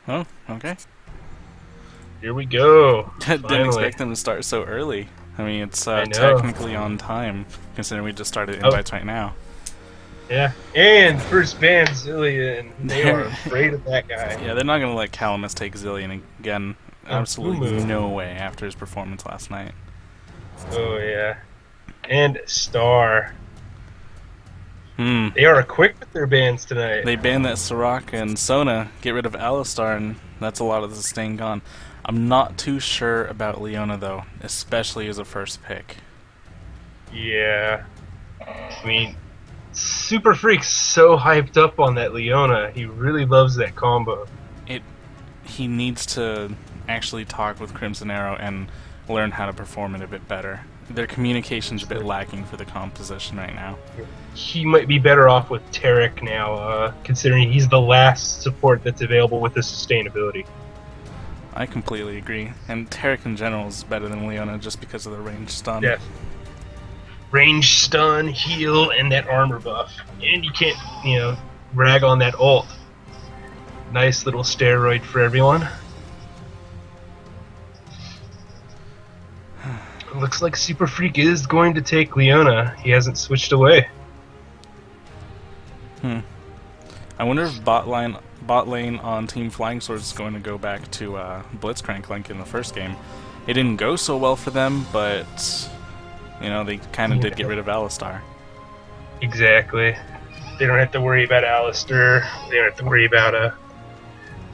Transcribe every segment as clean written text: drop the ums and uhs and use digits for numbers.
Oh, okay. Here we go. Didn't Finally. expect them to start so early. I mean, it's I know. technically on time, considering we just started Oh, invites right now. yeah. And first ban Zillion. They are They're, afraid of that guy. yeah, they're not gonna let Calamus take Zillion again. Oh, Absolutely Fumu. no way after his performance last night. Oh, yeah. And Star. Hmm. They are quick with their bans tonight. They banned that Soraka and Sona, get rid of Alistar, and that's a lot of the stain gone. I'm not too sure about Leona though, especially as a first pick. Yeah. I mean, Super Freak's so hyped up on that Leona. He really loves that combo. It he needs to actually talk with Crimson Arrow and learn how to perform it a bit better. Their communication's a bit lacking for the composition right now. He might be better off with Tarek now, considering he's the last support that's available with the sustainability. I completely agree. And Tarek in general is better than Leona just because of the range stun. Yeah. Range stun, heal, and that armor buff. And you can't, rag on that ult. Nice little steroid for everyone. Looks like Super Freak is going to take Leona. He hasn't switched away. I wonder if bot lane on Team Flying Sword is going to go back to Blitzcrank like in the first game. It didn't go so well for them, but they kind of did get rid of Alistar. Exactly. They don't have to worry about Alistair. They don't have to worry about a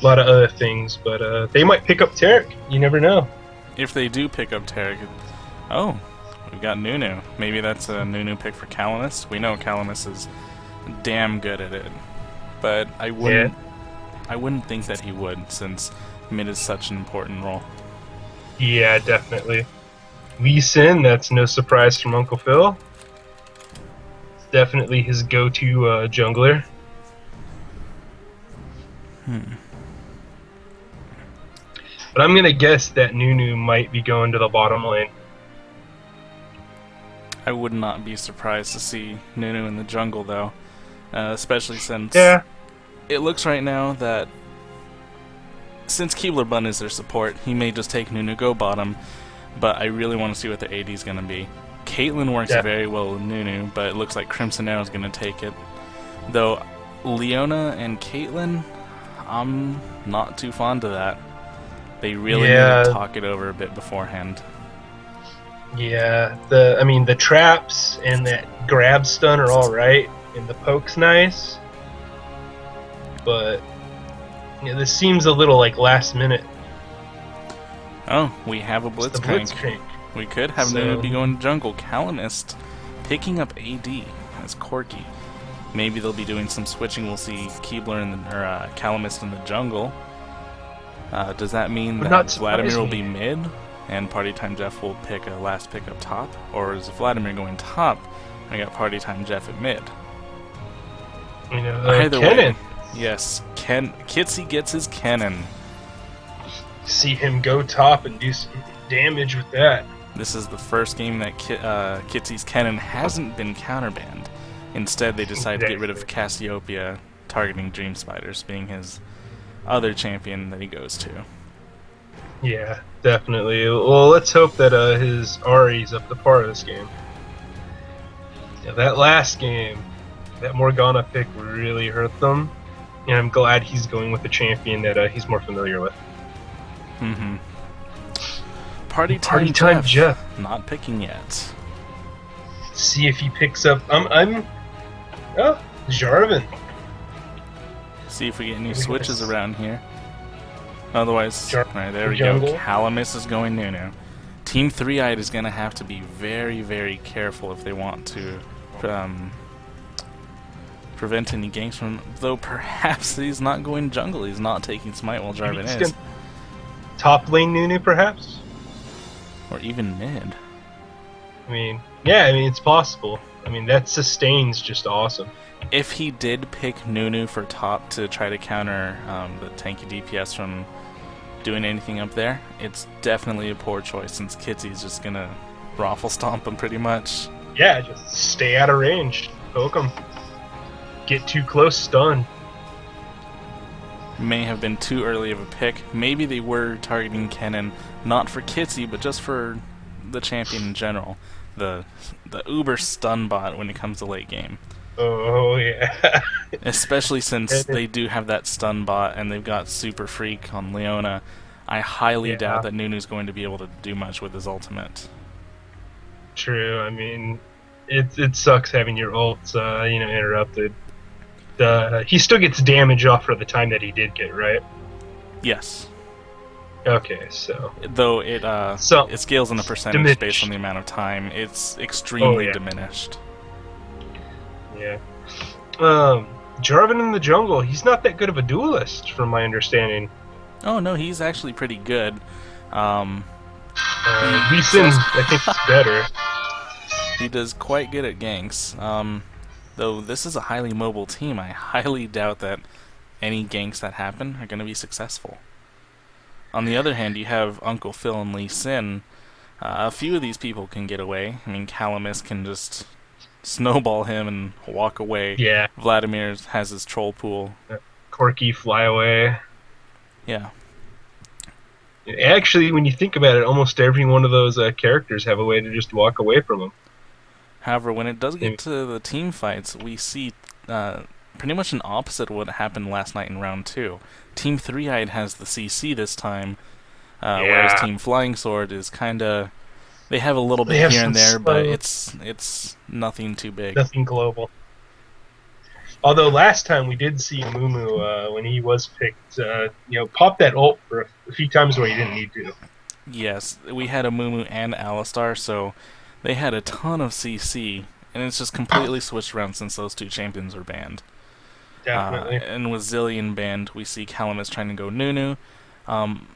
lot of other things, but they might pick up Tarek. You never know. If they do pick up Tarek, oh, we've got Nunu. Maybe that's a Nunu pick for Calamus. We know Calamus is damn good at it, but I wouldn't think that he would, since mid is such an important role. Yeah, definitely. Lee Sin, that's no surprise from Uncle Phil. It's definitely his go-to jungler. But I'm gonna guess that Nunu might be going to the bottom lane. I would not be surprised to see Nunu in the jungle, though, especially since Yeah. it looks right now that since Keebler Bun is their support, he may just take Nunu go bottom, but I really want to see what their AD is going to be. Caitlyn works very well with Nunu, but it looks like Crimson Arrow is going to take it. Though Leona and Caitlyn, I'm not too fond of that. They really need to talk it over a bit beforehand. Yeah, the traps and that grab stun are all right, and the poke's nice, but this seems a little like last minute. Oh, we have a Blitzcrank. We could have Nunu be going to jungle. Calamist picking up AD as Corki. Maybe they'll be doing some switching. We'll see Keebler or Calamist in the jungle. Does that mean that Vladimir will be mid and Party Time Jeff will pick a last pick up top? Or is Vladimir going top and I got Party Time Jeff at mid? Either way. Yes, Kitsy gets his cannon. See him go top and do some damage with that. This is the first game that Kitsy's cannon hasn't been counterbanned. Instead, they decided to get rid of Cassiopeia, targeting Dream Spiders, being his other champion that he goes to. Yeah, definitely. Well, let's hope that his Ari's up to par this game. Yeah, that last game, that Morgana pick really hurt them, and I'm glad he's going with a champion that he's more familiar with. Mm-hmm. Party time Jeff. Not picking yet. See if he picks up. Oh, Jarvan. See if we get any switches around here. Otherwise, right, there we go. Calamus is going Nunu. Team 3-Eyed is going to have to be very, very careful if they want to prevent any ganks from. Though perhaps he's not going jungle. He's not taking smite while Jarvan is. Top lane Nunu, perhaps? Or even mid. Yeah, it's possible. That sustain's just awesome. If he did pick Nunu for top to try to counter the tanky DPS from doing anything up there, it's definitely a poor choice since Kitsy's just gonna raffle stomp him pretty much. Yeah, just stay out of range. Poke him. Get too close, stun. may have been too early of a pick. Maybe they were targeting Kennen not for Kitsy, but just for the champion in general. The uber stun bot when it comes to late game. Oh, yeah. Especially since they do have that stun bot and they've got Super Freak on Leona. I highly doubt that Nunu's going to be able to do much with his ultimate. True. I mean, it sucks having your ults, interrupted. He still gets damage off for the time that he did get, right? Yes. Okay, so though it scales in a percentage diminished. Based on the amount of time, it's extremely diminished. Yeah. Jarvan in the jungle, he's not that good of a duelist, from my understanding. Oh no, he's actually pretty good. Lee Sin, I think, is better. He does quite good at ganks. Though this is a highly mobile team, I highly doubt that any ganks that happen are going to be successful. On the other hand, you have Uncle Phil and Lee Sin. A few of these people can get away. I mean, Calamus can just snowball him and walk away. Yeah. Vladimir has his troll pool. Corki fly away. Yeah. Actually, when you think about it, almost every one of those characters have a way to just walk away from them. However, when it does get to the team fights, we see pretty much an opposite of what happened last night in round 2. Team 3-Eyed has the CC this time, whereas Team Flying Sword is kind of... They have a little bit here and there, but it's nothing too big. Nothing global. Although last time we did see Mumu, when he was picked, pop that ult for a few times where he didn't need to. Yes, we had a Mumu and Alistar, so they had a ton of CC, and it's just completely switched around since those two champions were banned. Definitely. And with Zilean banned, we see Calamus trying to go Nunu. I'm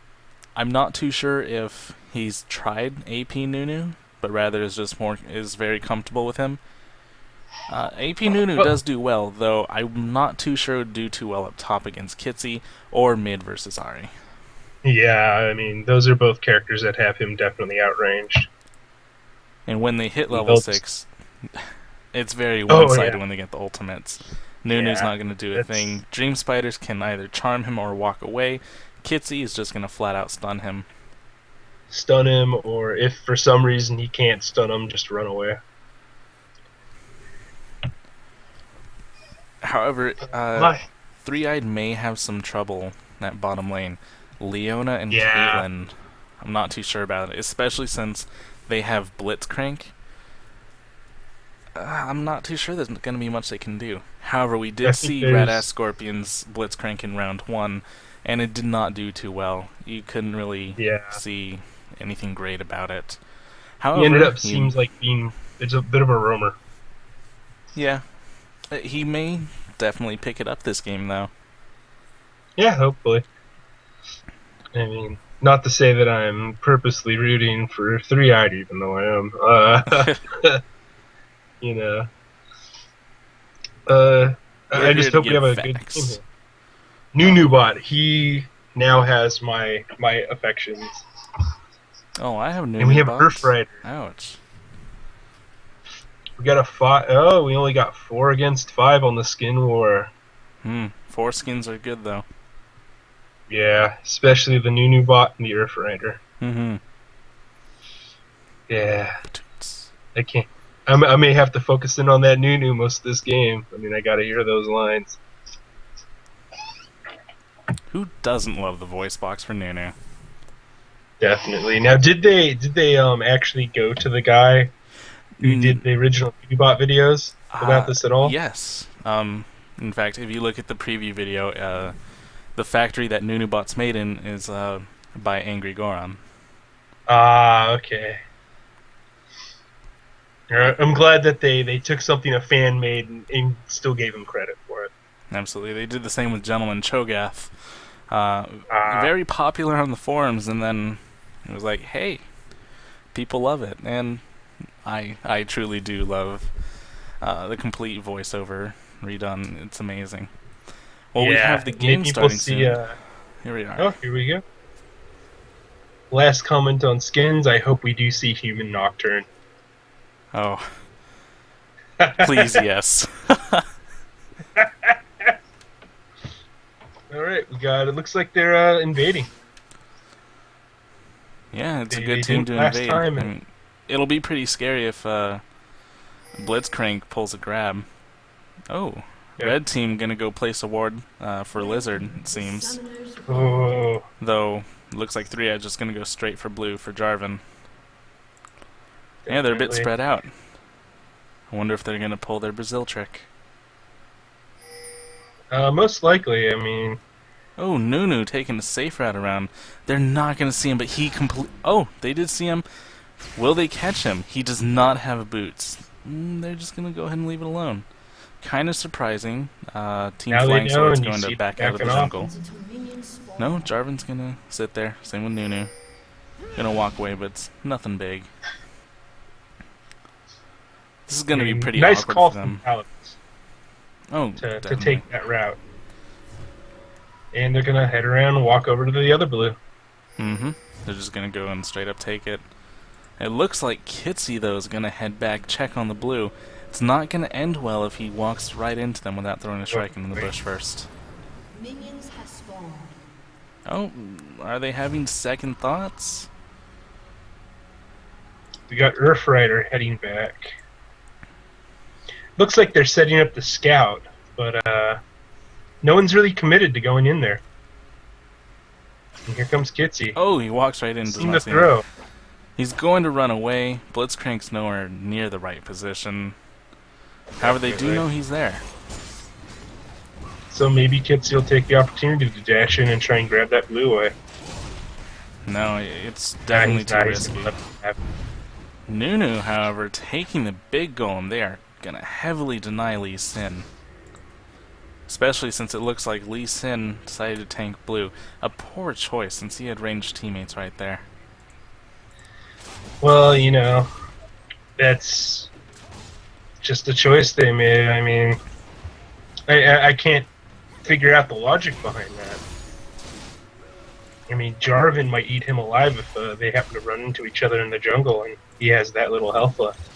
not too sure if he's tried AP Nunu, but rather is very comfortable with him. AP Nunu does do well, though I'm not too sure it would do too well up top against Kitsy or mid versus Ahri. Yeah, I mean, those are both characters that have him definitely outranged. And when they hit level 6, it's very one-sided when they get the ultimates. Nunu's not going to do a thing. Dream Spiders can either charm him or walk away. Kitsy is just going to flat-out stun him. Stun him, or if for some reason he can't stun him, just run away. However, 3-Eyed may have some trouble at bottom lane. Leona and Caitlyn, I'm not too sure about it, especially since they have Blitzcrank. I'm not too sure there's going to be much they can do. However, we did see Radass Scorpion's Blitzcrank in round 1, and it did not do too well. You couldn't really see anything great about it. However, he ended up seems like being a bit of a roamer. Yeah. He may definitely pick it up this game, though. Yeah, hopefully. I mean, not to say that I'm purposely rooting for 3-Eyed, even though I am. I just hope we have a good team here. Nunubot, he now has my affections. Oh, I have Nunubot. And we have Earthrider. Ouch. We got a 5. Oh, we only got 4 against 5 on the skin war. 4 skins are good, though. Yeah, especially the Nunubot and the Earthrider. Yeah. I can't. I may have to focus in on that Nunu most of this game. I mean, I gotta hear those lines. Who doesn't love the voice box for Nunu? Definitely. Now, did they actually go to the guy who did the original Nunubot videos about this at all? Yes. In fact, if you look at the preview video, the factory that Nunubot's made in is by Angry Goron. Ah, okay. I'm glad that they took something a fan made and still gave him credit for it. Absolutely. They did the same with Gentleman Cho'Gath. Very popular on the forums, and then it was like, hey, people love it. And I truly do love the complete voiceover redone. It's amazing. Well, we have the game starting soon. Here we are. Oh, here we go. Last comment on skins, I hope we do see Human Nocturne. Oh. Please, yes. Alright, we got it. Looks like they're invading. Yeah, it's a good team to invade. I mean, it'll be pretty scary if Blitzcrank pulls a grab. Oh, yeah. Red team gonna go place a ward for Lizard, it seems. Oh. Though, looks like 3-Edge is gonna go straight for blue for Jarvan. Yeah, they're a bit spread out. I wonder if they're gonna pull their Brazil trick. Most likely, I mean... Oh, Nunu taking a safe route around. They're not going to see him, but he Oh, they did see him. Will they catch him? He does not have boots. They're just going to go ahead and leave it alone. Kind of surprising. Team Flying Sword's going to back out of the jungle. No, Jarvan's going to sit there. Same with Nunu. Going to walk away, but it's nothing big. This is going to be pretty awkward for them. To take that route. And they're going to head around and walk over to the other blue. Mm-hmm. They're just going to go and straight up take it. It looks like Kitsy, though, is going to head back, check on the blue. It's not going to end well if he walks right into them without throwing a strike into the bush first. Minions have spawned. Oh, are they having second thoughts? We got Earthrider heading back. Looks like they're setting up the scout, but no one's really committed to going in there. And here comes Kitsy. Oh, he walks right into the throw. He's going to run away. Blitzcrank's nowhere near the right position. However, they do know he's there. So maybe Kitsy will take the opportunity to dash in and try and grab that blue away. No, it's definitely too risky. Nunu, however, taking the big golem. They are going to heavily deny Lee Sin. Especially since it looks like Lee Sin decided to tank blue. A poor choice since he had ranged teammates right there. Well, you know, that's just a choice they made. I mean, I can't figure out the logic behind that. I mean, Jarvan might eat him alive if they happen to run into each other in the jungle and he has that little health left.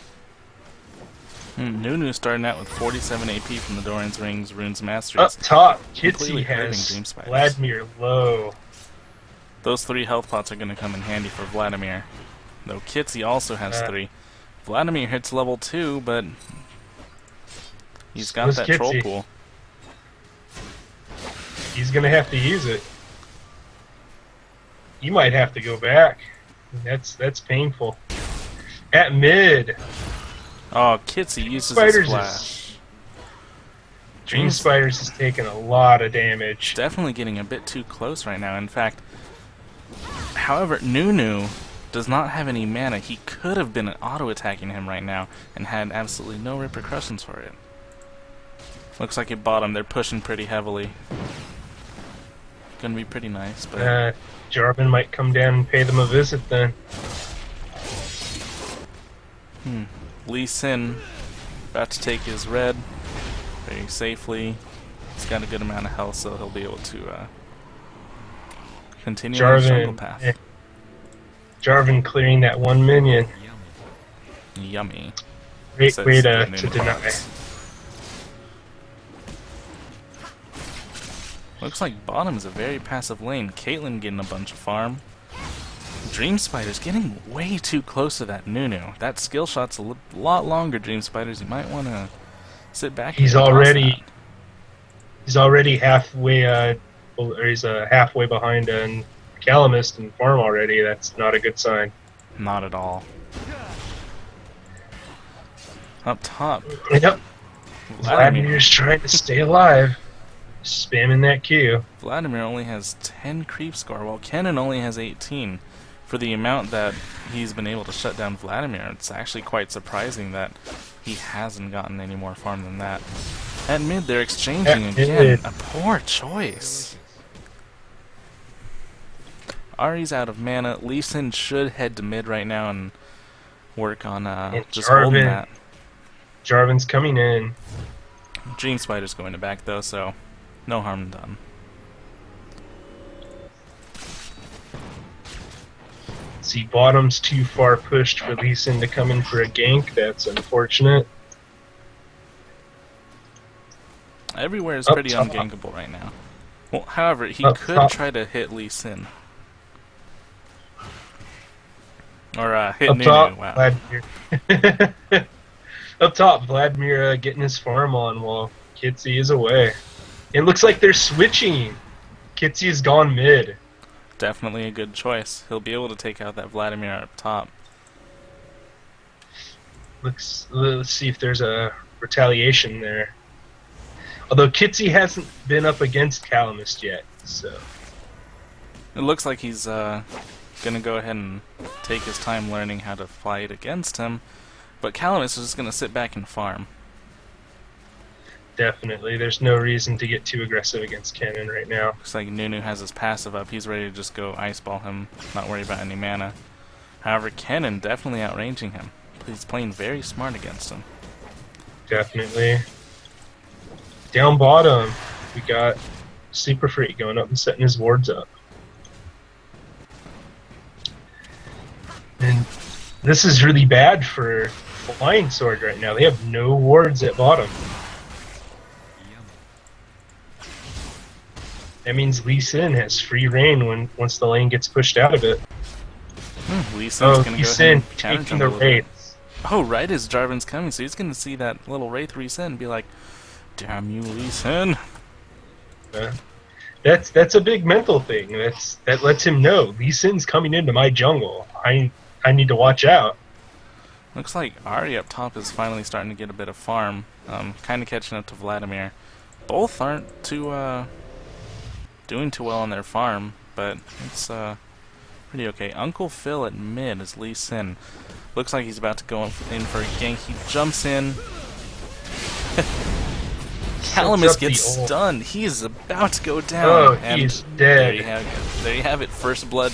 Nunu starting out with 47 AP from the Doran's Rings Runes Masters. Up top, Kitsy has Vladimir low. Those 3 health pots are going to come in handy for Vladimir. Though Kitsy also has 3. Vladimir hits level 2, but he's got that Kitsy. troll pool. He's going to have to use it. You might have to go back. That's painful. At mid. Oh, Kitsy uses a splash. Dream Spiders is taking a lot of damage. Definitely getting a bit too close right now. In fact, however, Nunu does not have any mana. He could have been auto-attacking him right now and had absolutely no repercussions for it. Looks like at bottom they're pushing pretty heavily. Gonna be pretty nice, but... Jarvan might come down and pay them a visit then. Lee Sin about to take his red very safely. He's got a good amount of health, so he'll be able to continue on the jungle path. Yeah. Jarvan clearing that one minion. Yummy. Great way to deny. Looks like bottom is a very passive lane. Caitlyn getting a bunch of farm. Dream Spider's getting way too close to that Nunu. That skill shot's a lot longer, Dream Spiders. You might want to sit back. He's already halfway, or he's halfway behind Calamist and farm already. That's not a good sign. Not at all. Up top. Yep. Vladimir's trying to stay alive. Spamming that Q. Vladimir only has 10 creep score, while Kennen only has 18. For the amount that he's been able to shut down Vladimir, it's actually quite surprising that he hasn't gotten any more farm than that. At mid, they're exchanging again. A poor choice. Ahri's out of mana. Lee Sin should head to mid right now and work on just holding that. Jarvan's coming in. Dream Spider's going to back though, so no harm done. See, bottom's too far pushed for Lee Sin to come in for a gank. That's unfortunate. Everywhere is pretty ungankable right now. Well, however, he Up could top. try to hit Lee Sin. Or hit Up Nunu. top, Wow. Vladimir. Up top, Vladimir getting his farm on while Kitsy is away. It looks like they're switching. Kitsy has gone mid. Definitely a good choice. He'll be able to take out that Vladimir up top. Let's see if there's a retaliation there. Although Kitsy hasn't been up against Calamist yet, so It looks like he's gonna go ahead and take his time learning how to fight against him, but Calamist is just gonna sit back and farm. definitely there's no reason to get too aggressive against Cannon right now. Looks like Nunu has his passive up. He's ready to just go ice ball him, not worry about any mana. However, Cannon definitely outranging him. He's playing very smart against him. Definitely. Down bottom, we got Super Freak going up and setting his wards up. And this is really bad for Flying Sword right now. They have no wards at bottom. That means Lee Sin has free reign once the lane gets pushed out of it. Lee Sin's gonna Lee go Sin ahead and counter taking the jungle a bit. wraiths. Oh, right as Jarvan's coming, so he's gonna see that little Wraith reset and be like, "Damn you, Lee Sin." That's a big mental thing. That lets him know Lee Sin's coming into my jungle. I need to watch out. Looks like Ahri up top is finally starting to get a bit of farm, kind of catching up to Vladimir. Both aren't doing too well on their farm, but it's pretty okay. Uncle Phil at mid is Lee Sin. Looks like he's about to go in for a gank. He jumps in. Calamist gets stunned. He is about to go down. Oh, and he's there dead. you have it. There you have it. First blood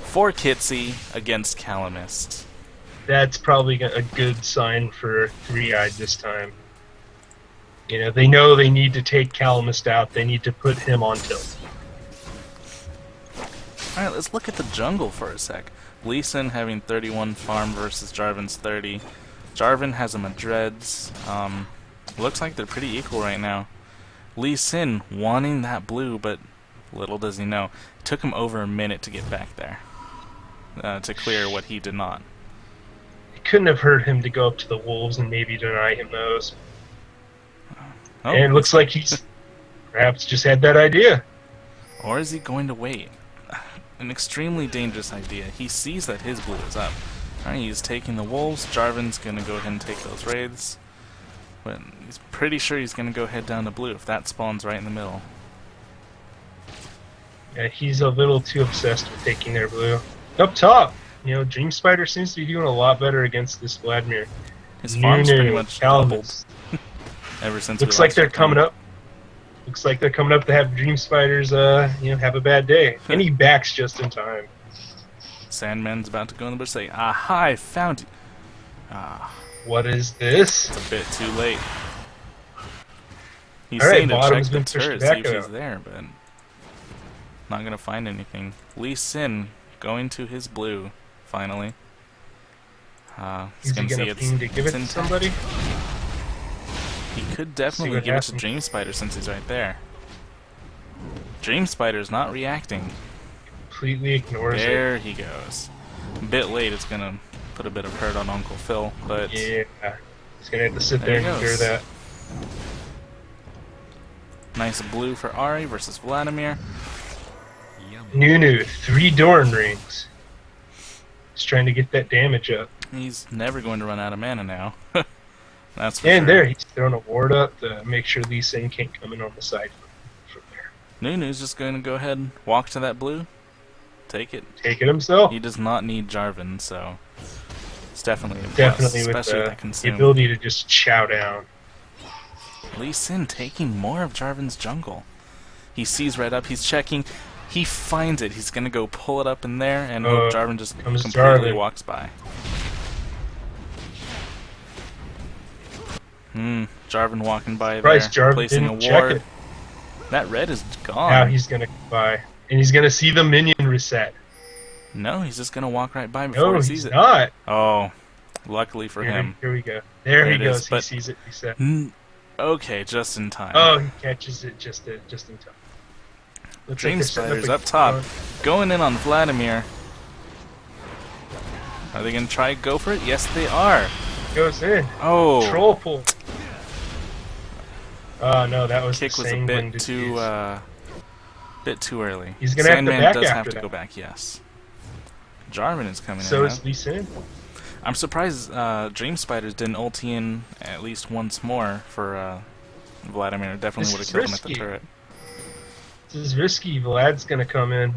for Kitsy against Calamist. That's probably a good sign for Three-Eyed this time. You know, they know they need to take Calamist out. They need to put him on tilt. Alright, let's look at the jungle for a sec. Lee Sin having 31 farm versus Jarvan's 30. Jarvan has him at Dreads. Looks like they're pretty equal right now. Lee Sin wanting that blue, but little does he know. It took him over a minute to get back there. To clear what he did not. It couldn't have hurt him to go up to the wolves and maybe deny him those. Oh, And it looks like he's perhaps just had that idea. or is he going to wait? An extremely dangerous idea. He sees that his blue is up. Alright, he's taking the wolves. Jarvan's going to go ahead and take those wraiths. But he's pretty sure he's going to go head down to blue if that spawns right in the middle. Yeah, he's a little too obsessed with taking their blue. Up top, you know, Dream Spider seems to be doing a lot better against this Vladimir. His farm's pretty much doubled Calamist. ever since Looks we like last they're checked coming in. up. Looks like they're coming up to have Dream Spiders, have a bad day. And he backs just in time. Sandman's about to go in the bush and say, "Aha, I found you." Ah, What is this? it's a bit too late. He's All right, saying to check bottom's the been pushed turret, see back if he's out. there, but not gonna find anything. Lee Sin going to his blue, finally. He's Is he gonna see gonna ping to give it it's to intact. somebody? He could definitely what give it to happens. Dream Spider since he's right there. Dream Spider's not reacting. Completely ignores it. There he goes. A bit late, it's gonna put a bit of hurt on Uncle Phil, but Yeah. He's gonna have to sit There there and he endure goes. that. nice blue for Ahri versus Vladimir. Nunu, 3 Dorn rings. He's trying to get that damage up. He's never going to run out of mana now. That's for And sure. there, he's throwing a ward up to make sure Lee Sin can't come in on the side from there. Nunu's just going to go ahead and walk to that blue. Take it. Take it himself. He does not need Jarvan, so it's definitely a plus, Definitely with especially with that the consume. ability to just chow down. Lee Sin taking more of Jarvan's jungle. He sees red up, he's checking, he finds it, he's gonna go pull it up in there and hope Jarvan just comes completely Jarvan. walks by. Jarvan walking by Christ, there, Jarvan placing a didn't check ward. it. That red is gone. Now he's gonna come by. And he's gonna see the minion reset. No, he's just gonna walk right by before No, he sees he's it. not. Oh, luckily for him. Here we go. There he There it is, goes. He but- sees it reset. Okay, just in time. Oh, he catches it just in time. Dream Spiders up top, going in on Vladimir. Are they going to try go for it? Yes, they are. Goes in. Oh. Troll pull. Oh no, that was Kick was a bit too early. He's gonna Sandman have to back does after have to that. go back. Yes. Jarvan is coming in. So now. is Lee Sin. I'm surprised Dream Spiders didn't ulti in at least once more for Vladimir. Definitely would have killed him at the turret. This is risky. Vlad's gonna come in,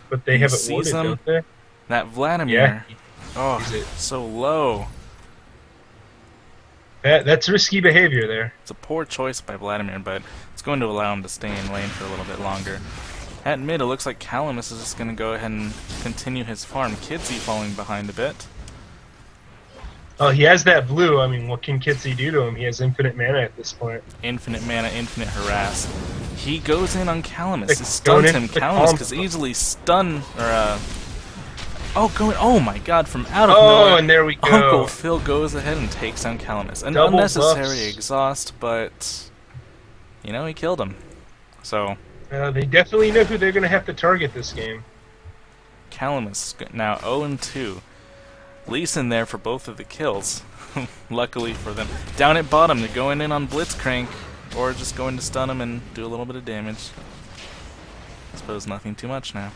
but they have it warded, don't they? That Vladimir. Yeah. Oh, so low. That's risky behavior there. It's a poor choice by Vladimir, but it's going to allow him to stay in lane for a little bit longer. At mid, it looks like Calamus is just going to go ahead and continue his farm. Kitsy falling behind a bit. Oh, he has that blue. I mean, what can Kitsy do to him? He has infinite mana at this point. Infinite mana, infinite harass. He goes in on Calamus. He stuns him. Calamus could easily stun, or oh my god, from out of nowhere. Oh, and there we go. Uncle Phil goes ahead and takes down Calamus. An Double unnecessary buffs. exhaust, but, you know, he killed him. So, they definitely know who they're going to have to target this game. Calamus now 0-2. Lee Sin there for both of the kills. Luckily for them. Down at bottom, they're going in on Blitzcrank, or just going to stun him and do a little bit of damage. I suppose nothing too much now.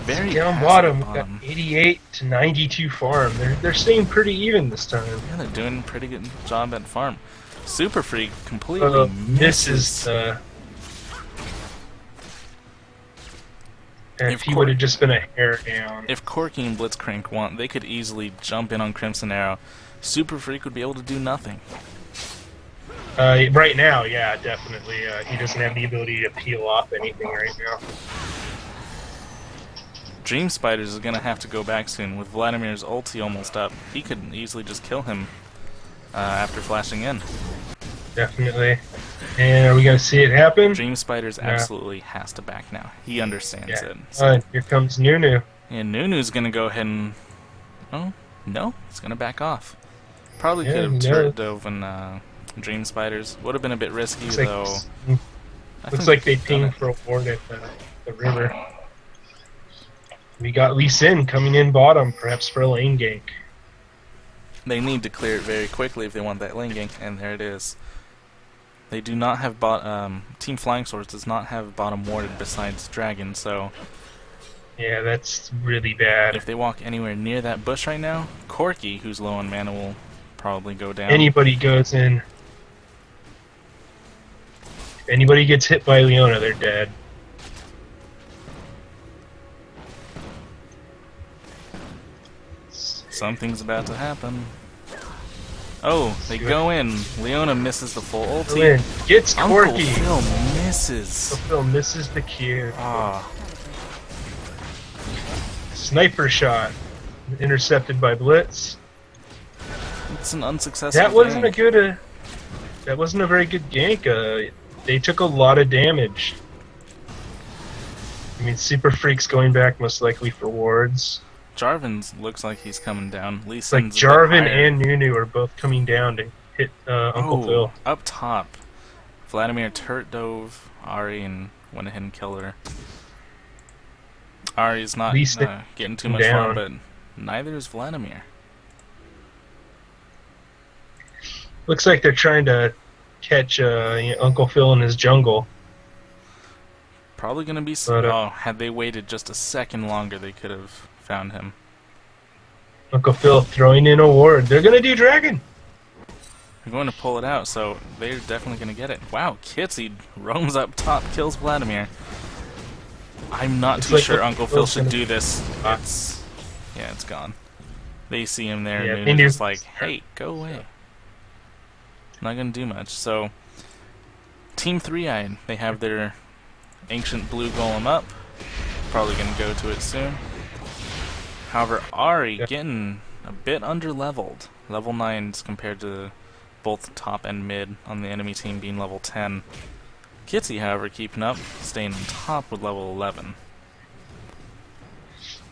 Very down bottom with that 88 to 92 farm. They're staying pretty even this time. Yeah, they're doing a pretty good job at farm. Super Freak completely misses. If he would have just been a hair down. If Corki and Blitzcrank want, they could easily jump in on Crimson Arrow. Super Freak would be able to do nothing. Right now, yeah, definitely. He doesn't have the ability to peel off anything right now. Dream Spiders is going to have to go back soon. With Vladimir's ulti almost up, he could easily just kill him after flashing in. Definitely. And are we going to see it happen? Dream Spiders absolutely has to back now. He understands it. So. Here comes Nunu. And Nunu's going to go ahead and... Oh, no. He's going to back off. Probably could have turret dove and Dream Spiders. Would have been a bit risky, though. Looks like they pinged for a ward at the river. We got Lee Sin coming in bottom, perhaps for a lane gank. They need to clear it very quickly if they want that lane gank, and there it is. They do not have Team Flying Swords does not have bottom warded besides Dragon, so... Yeah, that's really bad. If they walk anywhere near that bush right now, Corki, who's low on mana, will probably go down. Anybody goes in. If anybody gets hit by Leona, they're dead. Something's about to happen. Oh, they go in. Leona misses the full ulti. Gets Corki. Uncle Phil misses. Uncle Phil misses the Q. Ah. Sniper shot. Intercepted by Blitz. It's an unsuccessful That wasn't gank. That wasn't a very good gank. They took a lot of damage. I mean, Super Freak's going back most likely for wards. Jarvan looks like he's coming down. It's like Jarvan and Nunu are both coming down to hit Uncle Phil. Up top, Vladimir turret dove Ahri and went ahead and killed her. Ahri's not getting too much fun, but neither is Vladimir. Looks like they're trying to catch Uncle Phil in his jungle. Probably going to be... had they waited just a second longer, they could have found him. Uncle Phil throwing in a ward. They're going to do Dragon. They're going to pull it out, so they're definitely going to get it. Wow, Kitsy roams up top, kills Vladimir. I'm not too sure Uncle Phil should do this. It's gone. They see him there, and they're just like, hey, go away. Not going to do much. So, Team 3-Eyed, they have their Ancient Blue Golem up. Probably going to go to it soon. However, Ahri getting a bit under-leveled. Level 9s compared to both top and mid on the enemy team being level 10. Kitsy, however, keeping up, staying on top with level 11.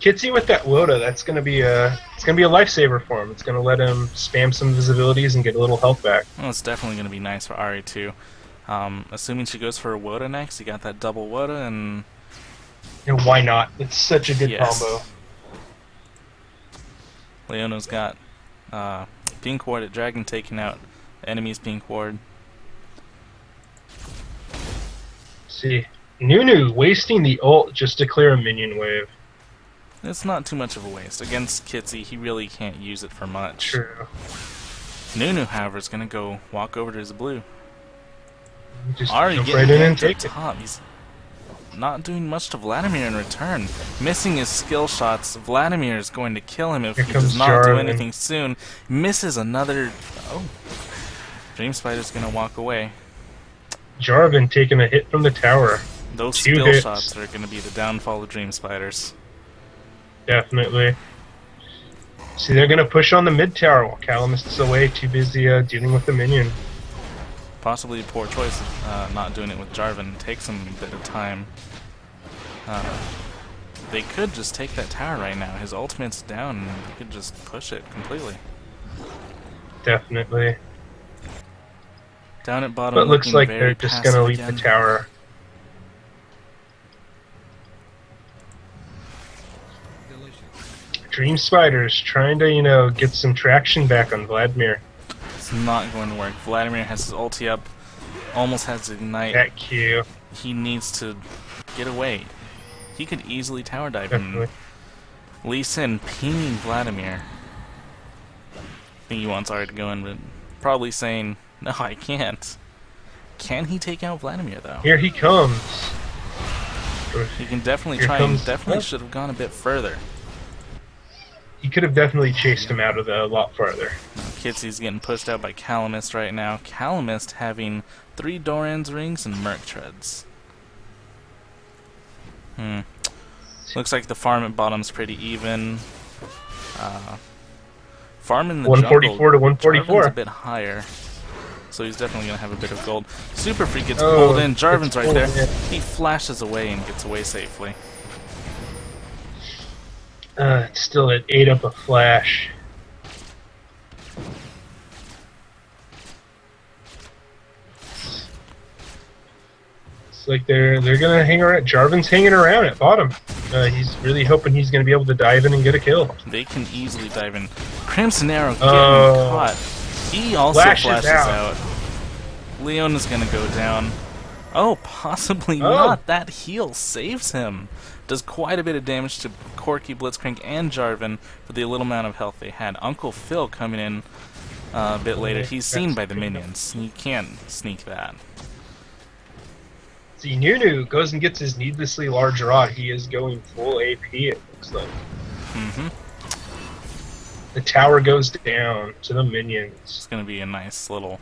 Kitsy with that Loda, that's going to be a lifesaver for him. It's going to let him spam some visibilities and get a little health back. Well, it's definitely going to be nice for Ahri too. Assuming she goes for a Woda next, you got that double Woda, and why not? It's such a good yes. combo. Leona's got Pink Ward at Dragon taking out enemy's Pink Ward. See, Nunu wasting the ult just to clear a minion wave. It's not too much of a waste. Against Kitsy, he really can't use it for much. True. Nunu, however, is going to go walk over to his blue. Just Ari jump getting right in and ganked take at it. top. He's not doing much to Vladimir in return. Missing his skill shots. Vladimir is going to kill him if Here he does comes not do Jarvan. anything soon. Misses another... Oh. Dream Spider's going to walk away. Jarvan taking a hit from the tower. Those 2 skill hits. shots are going to be the downfall of Dream Spiders. Definitely. See, they're gonna push on the mid tower while Calamist is away, too busy dealing with the minion. Possibly a poor choice of not doing it with Jarvan. Takes him a bit of time. They could just take that tower right now. His ultimate's down, and they could just push it completely. Definitely. Down at bottom, But it looks looking like very they're just passive gonna leave again. the tower. Dream Spiders trying to, get some traction back on Vladimir. It's not going to work. Vladimir has his ulti up, almost has Ignite. That Q. He needs to get away. He could easily tower dive Definitely. him. Lee Sin pinging Vladimir. I think he wants Ari to go in, but probably saying, no, I can't. Can he take out Vladimir, though? Here he comes. He can definitely Here try, comes- and definitely oh. should have gone a bit further. He could have definitely chased him out of the a lot farther. Kitsy's getting pushed out by Calamist right now. Calamist having 3 Doran's rings and Merc treads. Looks like the farm at bottom's pretty even. Farm in the 144 to jungle, 144. Jarvan's a bit higher, so he's definitely going to have a bit of gold. Super Free gets Oh, pulled in. Jarvan's gets right pulled there. in. He flashes away and gets away safely. It's still at 8 up a flash. It's like they're gonna hang around. Jarvan's hanging around at bottom. He's really hoping he's gonna be able to dive in and get a kill. They can easily dive in. Crimson Arrow getting Oh. caught. He also Flashes flashes out. out. Leona's gonna go down. Oh, possibly Oh. not. That heal saves him. Does quite a bit of damage to Corki, Blitzcrank, and Jarvan for the little amount of health they had. Uncle Phil coming in a bit later. He's seen by the minions. You can't sneak that. See, Nunu goes and gets his needlessly large rod. He is going full AP, it looks like. Mm-hmm. The tower goes down to the minions. It's gonna be a nice little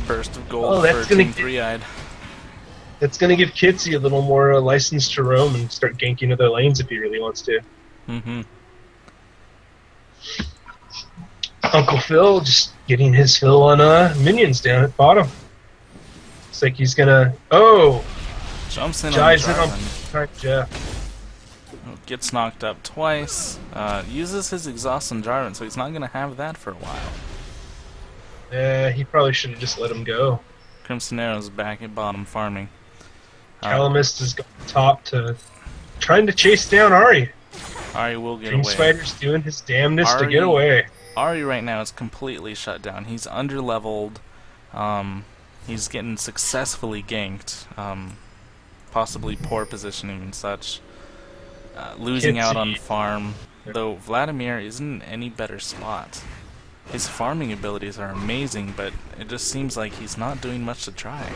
burst of gold Oh, that's for gonna Team get- 3-Eyed. That's going to give Kitsy a little more license to roam and start ganking other lanes if he really wants to. Mm-hmm. Uncle Phil just getting his fill on minions down at bottom. Looks like he's going to... Oh! Jumps in on Jives in on Jarvan. Jeff. Gets knocked up twice. Uses his exhaust on Jarvan, so he's not going to have that for a while. He probably should have just let him go. Crimson Arrow's back at bottom farming. Calamist is going top to... trying to chase down Ari. Ari will get Dream away. Spider's doing his damnedest to Ari- get away. Ari right now is completely shut down. He's underleveled. He's getting successfully ganked. Possibly poor positioning and such. Losing out on Kitsy. farm. Though Vladimir isn't in any better spot. His farming abilities are amazing, but it just seems like he's not doing much to try.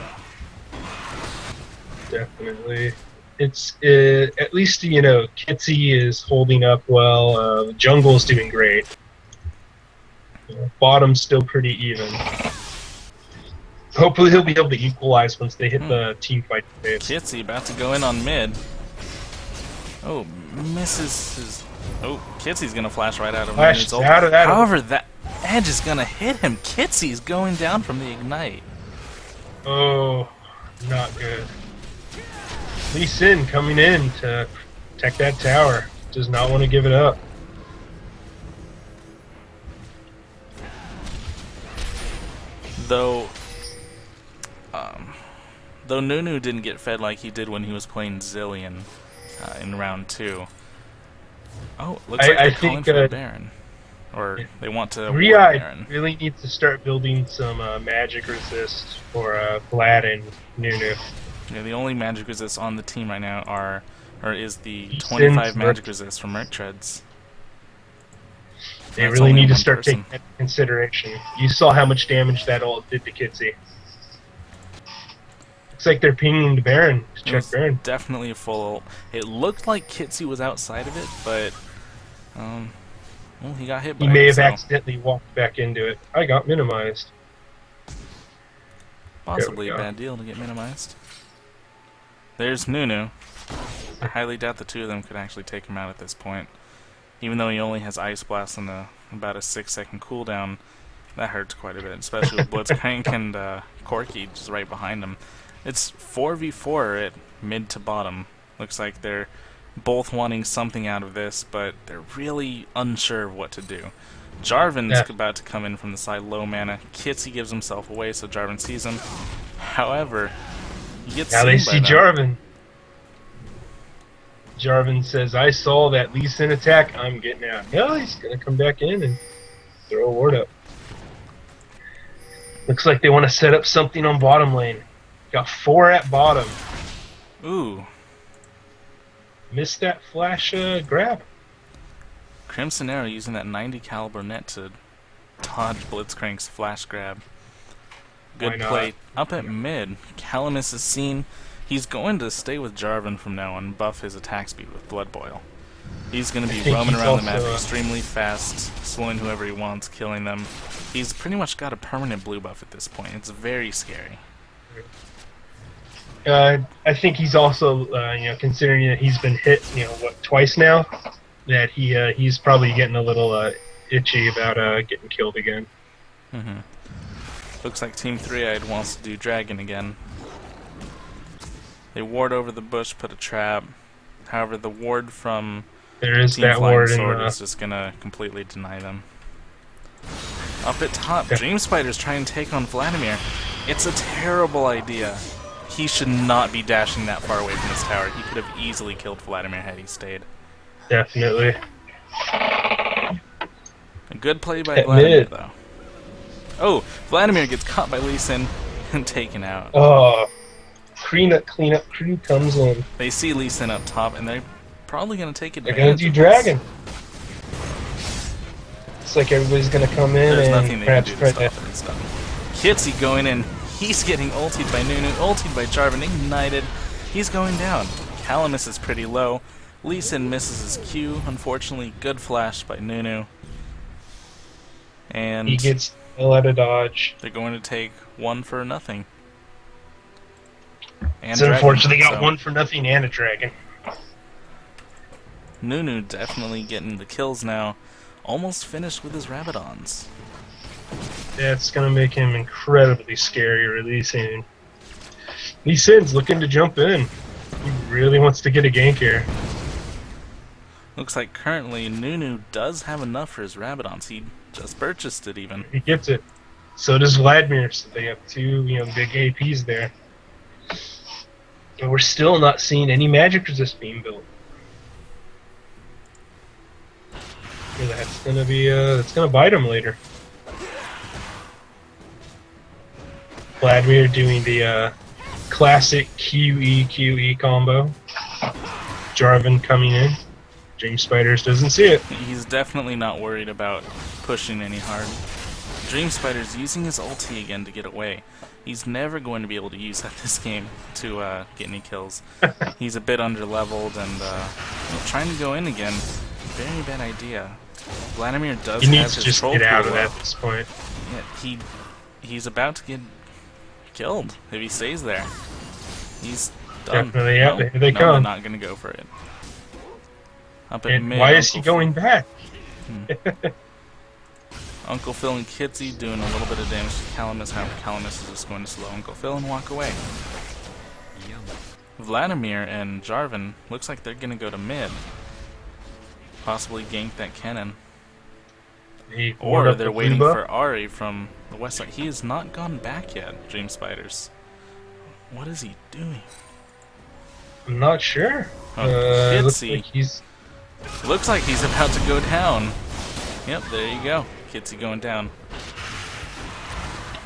Definitely. It's at least Kitsy is holding up well. The jungle's doing great. Bottom's still pretty even. Hopefully he'll be able to equalize once they hit the team fight phase. Kitsy about to go in on mid. Oh, misses his... Oh, Kitsy's gonna flash right out of Flashes his ult. out of that. However, that edge is gonna hit him. Kitsy's going down from the ignite. Oh, not good. Lee Sin coming in to protect that tower. Does not want to give it up. Though Though Nunu didn't get fed like he did when he was playing Zillion in round 2. Oh, looks like they're calling for the Baron. Or they want to award Baron. Really needs to start building some magic resist for Vlad and Nunu. Yeah, the only magic resist on the team right now is the 25 magic resist from Merc Treads. They really need to start taking that into consideration. You saw how much damage that ult did to Kitsy. Looks like they're pinging the Baron to check Baron. Definitely a full ult. It looked like Kitsy was outside of it, but well, he got hit by it. He may have accidentally walked back into it. I got minimized. Possibly a bad deal to get minimized. There's Nunu. I highly doubt the two of them could actually take him out at this point. Even though he only has Ice Blast and about a 6-second cooldown, that hurts quite a bit, especially with Blitzcrank and Corki just right behind him. It's 4v4 at mid to bottom. Looks like they're both wanting something out of this, but they're really unsure of what to do. Jarvan's about to come in from the side, low mana. Kitsy gives himself away, so Jarvan sees him. However, he gets now seen they by see them. Jarvan. Jarvan says, I saw that Lee Sin attack, I'm getting out. No, he's going to come back in and throw a ward up. Looks like they want to set up something on bottom lane. Got 4 at bottom. Ooh. Missed that flash grab. Crimson Arrow using that 90 caliber net to dodge Blitzcrank's flash grab. Good play. Up at mid, Calamus is seen. He's going to stay with Jarvan from now on, buff his attack speed with Blood Boil. He's going to be roaming around the map extremely fast, slowing whoever he wants, killing them. He's pretty much got a permanent blue buff at this point. It's very scary. I think he's also, considering that he's been hit, twice now, that he's probably getting a little itchy about getting killed again. Looks like Team 3-Eyed wants to do Dragon again. They ward over the bush, put a trap. However, the ward from Team Flying Sword is just going to completely deny them. Up at top, Dream Spider's trying to take on Vladimir. It's a terrible idea. He should not be dashing that far away from this tower. He could have easily killed Vladimir had he stayed. Definitely. A good play by Vladimir, though. Oh, Vladimir gets caught by Lee Sin and taken out. Oh, cleanup crew comes in. They see Lee Sin up top, and they're probably going to take advantage. They're going to do Dragon. It's like everybody's going to come in and perhaps try to stop it. Kitsy going in. He's getting ultied by Nunu, ultied by Jarvan, ignited. He's going down. Calamus is pretty low. Lee Sin misses his Q. Unfortunately, good flash by Nunu. And he gets out of dodge. They're going to take 1 for nothing. And so unfortunately got 1 for nothing and a dragon. Nunu definitely getting the kills now. Almost finished with his Rabadons. That's going to make him incredibly scary releasing. Lee Sin's looking to jump in. He really wants to get a gank here. Looks like currently Nunu does have enough for his Rabadons. He just purchased it even. He gets it. So does Vladimir. So they have 2 big APs there. But we're still not seeing any magic resist being built. So that's going to be that's going to bite him later. Vladimir doing the classic QE combo. Jarvan coming in. Dream Spiders doesn't see it. He's definitely not worried about pushing any hard. Dream Spider's using his ulti again to get away. He's never going to be able to use that this game to get any kills. He's a bit under-leveled and trying to go in again. Very bad idea. Vladimir does he have needs his to just troll get out of pool that up. at this point. Yeah, he's about to get killed if he stays there. He's done. Definitely, yeah, here they come. They're not going to go for it. Up at mid, why is he going back? Uncle Phil and Kitsy doing a little bit of damage to Calamus. However, Calamus is just going to slow Uncle Phil and walk away. Vladimir and Jarvan looks like they're going to go to mid. Possibly gank that cannon. Or they're waiting for Ahri from the west side. He has not gone back yet, Dream Spiders. What is he doing? I'm not sure. Oh, Looks looks like he's about to go down. Yep, there you go. Kitsy going down.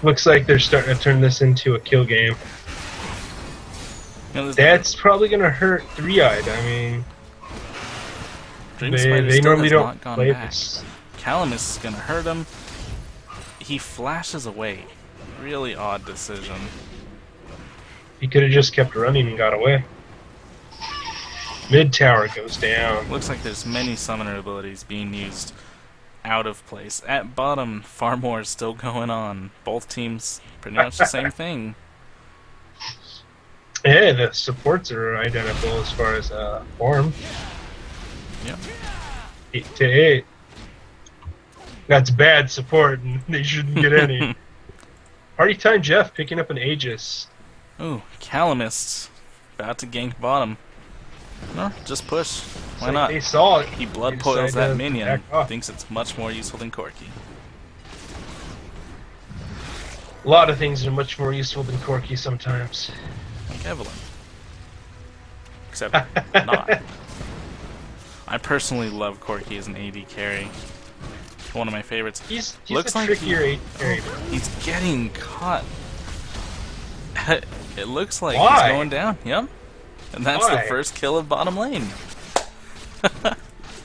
Looks like they're starting to turn this into a kill game. You know, That's probably gonna hurt Three-Eyed. I mean, Dream Spider they still normally has don't not gone play back. this. Calamus is gonna hurt him. He flashes away. Really odd decision. He could have just kept running and got away. Mid tower goes down. Looks like there's many summoner abilities being used out of place. At bottom, far more is still going on. Both teams pretty much the same thing. Yeah, the supports are identical as far as form. Yep. 8 to 8. That's bad support, and they shouldn't get any. Party Time Jeff picking up an Aegis. Ooh, Calamist about to gank bottom. No, just push. Why not? They saw it. He blood They poils decided that to minion. back off. Thinks it's much more useful than Corki. A lot of things are much more useful than Corki sometimes. Like Evelyn. Except not. I personally love Corki as an AD carry. One of my favorites. He's Looks a like trickier AD carry. He's getting caught. It looks like Why? he's going down. Yep. And that's the Why? first kill of bottom lane.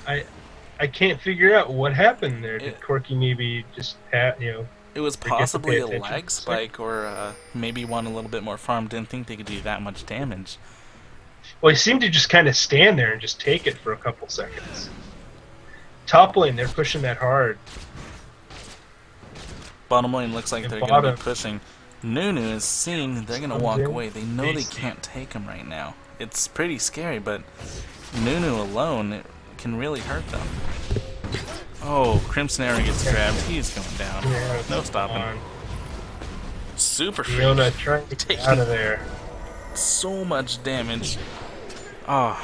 I can't figure out what happened there. Did It- Corki maybe just It was Forget to possibly pay a attention lag for a sec. spike or maybe one a little bit more farm. Didn't think they could do that much damage. Well, he seemed to just kind of stand there and just take it for a couple seconds. Top lane, they're pushing that hard. Bottom lane looks like And they're going to bottom. be pushing. Nunu is seeing they're going to Comes walk in, away. They know they basic. can't take him right now. It's pretty scary, but Nunu alone it can really hurt them. Oh, Crimson Arrow gets grabbed. He's going down. Yeah, No stopping. on. Super Fiona freak. trying to get Taking- out of there. So much damage. Oh,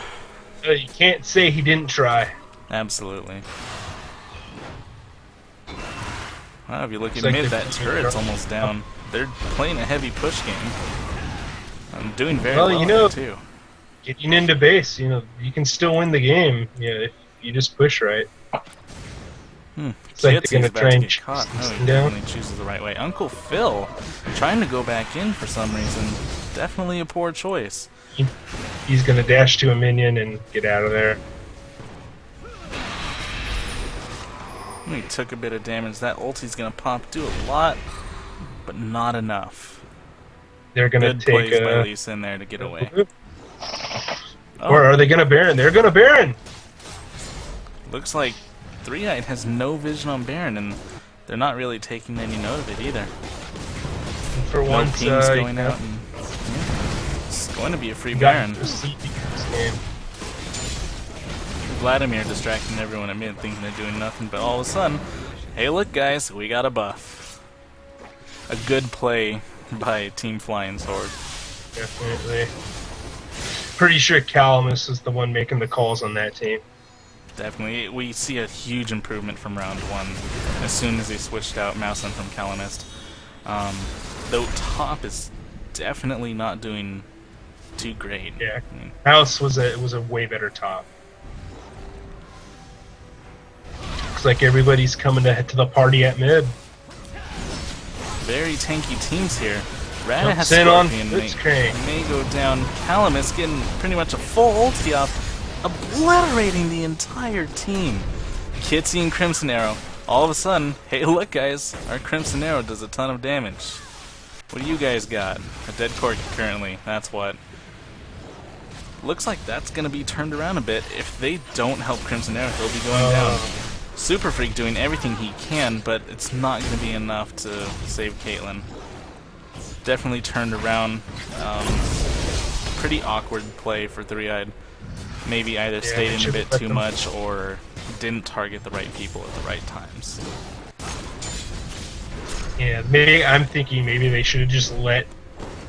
You can't say he didn't try. absolutely. Well, if you look Looks at like mid, they're that playing turret's rough. almost down. They're playing a heavy push game. I'm doing very Well, well, you know- at it, too. Getting into base, you can still win the game. Yeah, if you just push right. It's like Kitsy's they're gonna about try to and get caught. chase No, this he thing down. definitely chooses the right way. Uncle Phil trying to go back in for some reason. Definitely a poor choice. He's gonna dash to a minion and get out of there. He took a bit of damage. That ulti's gonna pop, do a lot, but not enough. They're gonna Good take plays by Lee Sin there to get away. Or are they gonna Baron? They're gonna Baron. Looks like Three-Eyed has no vision on Baron, and they're not really taking any note of it either. And for No once, pings you going know, out. And, yeah, it's going to be a free you got Baron. to see this game. Vladimir distracting everyone at mid, thinking they're doing nothing, but all of a sudden, hey look guys, we got a buff. A good play by Team Flying Sword. Definitely. Pretty sure Calamus is the one making the calls on that team. Definitely, we see a huge improvement from round one as soon as they switched out Mousen from Calamist. Though top is definitely not doing too great. Yeah. I mean, House was a way better top. Looks like everybody's coming to the party at mid. very tanky teams here. Rada has Jumps in on Scorpion, Blitzcrank. may go down. Calamus getting pretty much a full ulti off, obliterating the entire team. Kitsy and Crimson Arrow. All of a sudden, hey look guys, our Crimson Arrow does a ton of damage. What do you guys got? A dead Corki currently, that's what. Looks like that's going to be turned around a bit. If they don't help Crimson Arrow, he'll be going down. Super Freak doing everything he can, but it's not going to be enough to save Caitlyn. Definitely turned around. Pretty awkward play for Three-Eyed. Maybe either stayed in a bit too much or didn't target the right people at the right times. Yeah, maybe I'm thinking maybe they should have just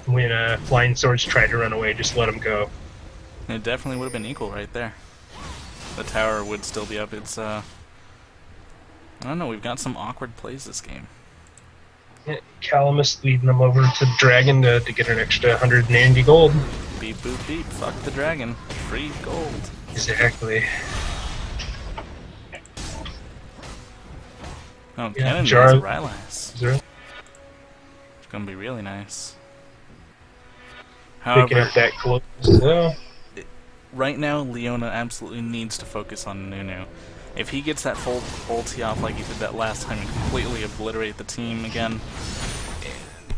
when Flying Swords tried to run away, just let them go. It definitely would have been equal right there. The tower would still be up. It's I don't know, we've got some awkward plays this game. Yeah, Calamus leading them over to Dragon to get an extra 190 gold. Beep boop beep. Fuck the dragon. Free gold. Exactly. Oh, Yeah, Kennen has a Rylas. It's Gonna be really nice. picking However, up that close. So. right now, Leona absolutely needs to focus on Nunu. If he gets that full ulti off like he did that last time and completely obliterate the team again,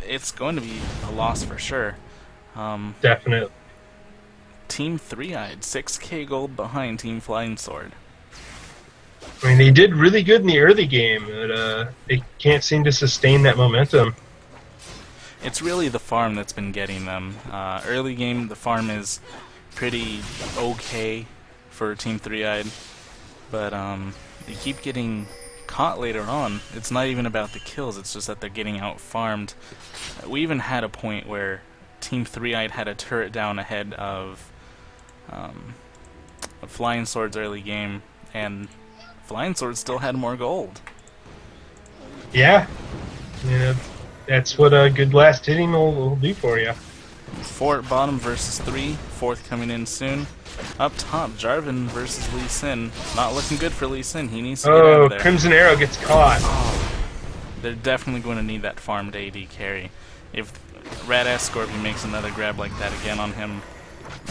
it's going to be a loss for sure. Definitely. Team 3-Eyed, 6k gold behind Team Flying Sword. I mean, they did really good in the early game, but they can't seem to sustain that momentum. It's really the farm that's been getting them. Early game, the farm is pretty okay for Team 3-Eyed, but they keep getting caught later on. It's not even about the kills, it's just that they're getting out-farmed. We even had a point where Team 3-Eyed had a turret down ahead of Flying Sword's early game, and Flying Sword still had more gold. Yeah. You know, that's what a good last hitting will do for you. 4 at bottom versus 3, 4th coming in soon. Up top, Jarvan versus Lee Sin. Not looking good for Lee Sin. He needs to get out of there. Crimson Arrow gets caught. Oh, they're definitely going to need that farmed AD carry. If Radass Scorpion makes another grab like that again on him,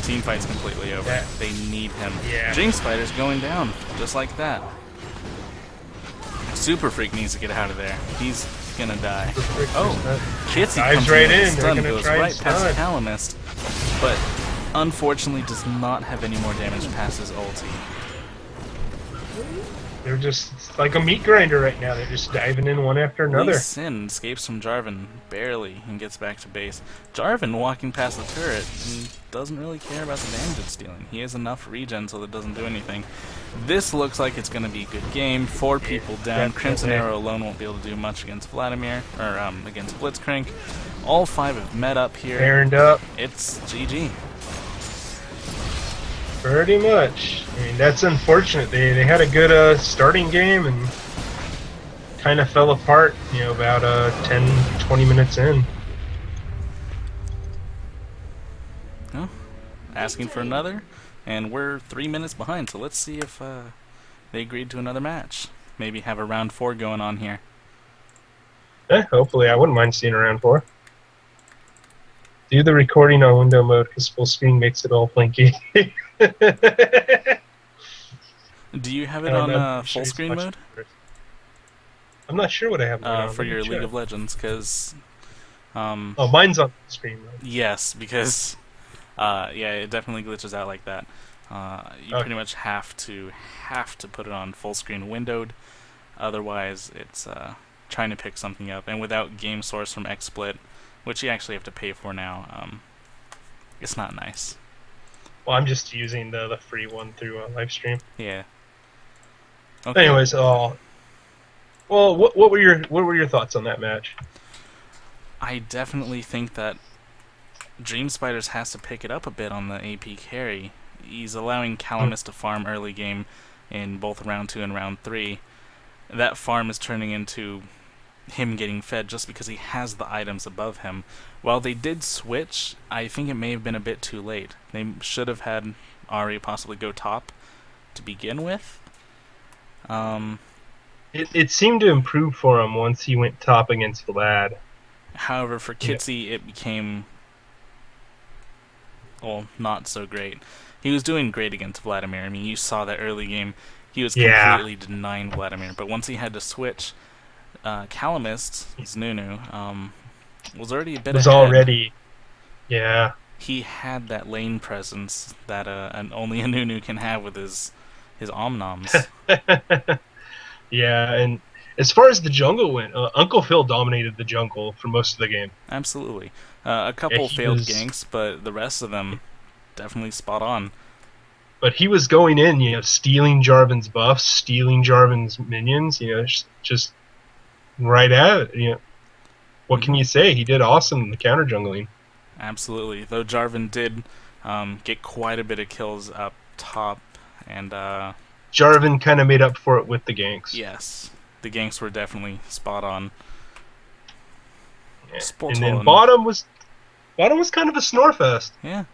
team fight's completely over. Yeah. They need him. Yeah. Jinx Spider's going down, just like that. Super Freak needs to get out of there. He's gonna die. Oh, Kitsy dives comes right in with in. a stun, They're gonna goes try and right past stun. Calamist, but unfortunately does not have any more damage past his ulti. They're just it's like a meat grinder right now. They're just diving in one after another. Lee Sin escapes from Jarvan barely and gets back to base. Jarvan walking past the turret and doesn't really care about the damage it's dealing. He has enough regen so that doesn't do anything. This looks like it's going to be a good game. 4 people down. Crimson Arrow alone won't be able to do much against Vladimir, or against Blitzcrank. All 5 have met up here. Paired up. It's GG. Pretty much. I mean, that's unfortunate. They had a good starting game and kind of fell apart, you know, about 10, 20 minutes in. Oh, asking for another, and we're 3 minutes behind, so let's see if they agreed to another match. Maybe have a round 4 going on here. Hopefully, I wouldn't mind seeing a round 4. Do the recording on window mode because full screen makes it all blinky. Do you have it on full screen mode? I'm not sure what I have on for your League of Legends, because oh, mine's on screen mode. yes, because yeah, it definitely glitches out like that. You pretty much have to put it on full screen windowed, otherwise it's trying to pick something up, and without game source from XSplit, which you actually have to pay for now, it's not nice. Well, I'm just using the free one through live stream. Yeah. Okay. Anyways, well, what were your thoughts on that match? I definitely think that Dream Spiders has to pick it up a bit on the AP carry. He's allowing Calamus to farm early game in both round 2 and round 3. That farm is turning into him getting fed just because he has the items above him. While they did switch, I think it may have been a bit too late. They should have had Ahri possibly go top to begin with. It seemed to improve for him once he went top against Vlad. However, for Kitsy, it became, well, not so great. He was doing great against Vladimir. I mean, you saw that early game. He was completely denying Vladimir. But once he had to switch, Calamist, his Nunu, was already a bit ahead. Yeah. He had that lane presence that only a Nunu can have with his Omnoms. Yeah, and as far as the jungle went, Uncle Phil dominated the jungle for most of the game. Absolutely. A couple failed ganks, but the rest of them definitely spot on. But he was going in, you know, stealing Jarvan's buffs, stealing Jarvan's minions, you know, just right at it. You know, what can you say? He did awesome in the counter jungling. Absolutely. Though Jarvan did get quite a bit of kills up top, and Jarvan kind of made up for it with the ganks. Yes, the ganks were definitely spot on. Yeah. Sportone. And then bottom was kind of a snore fest. Yeah.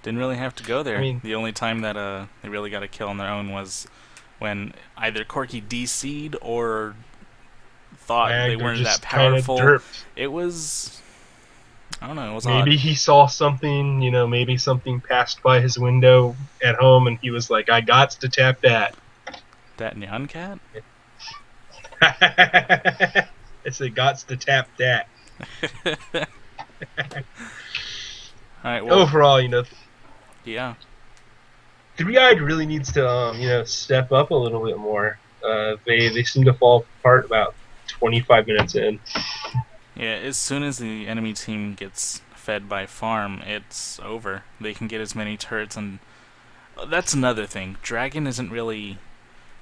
Didn't really have to go there. I mean, the only time that they really got a kill on their own was when either Corki DC'd or thought they weren't that powerful. It was, I don't know, it was maybe odd. he saw something, maybe something passed by his window at home and he was like, I gots to tap that. That Nyan Cat? It's a gots to tap that. Alright, well, overall, yeah. 3-Eyed really needs to, step up a little bit more. They seem to fall apart about 25 minutes in. Yeah, as soon as the enemy team gets fed by farm, it's over. They can get as many turrets, and that's another thing. Dragon isn't really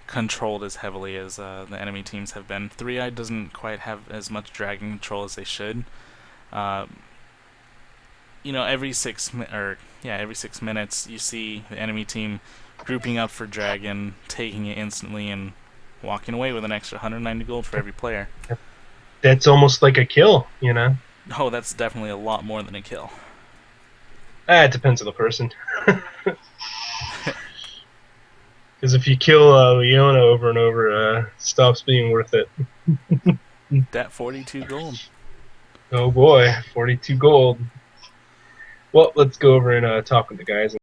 controlled as heavily as the enemy teams have been. 3-Eyed doesn't quite have as much dragon control as they should. Every 6 minutes you see the enemy team grouping up for dragon, taking it instantly, and walking away with an extra 190 gold for every player. That's almost like a kill, Oh, that's definitely a lot more than a kill. It depends on the person. Because if you kill Leona over and over, it stops being worth it. That 42 gold. Oh boy, 42 gold. Well, let's go over and talk with the guys.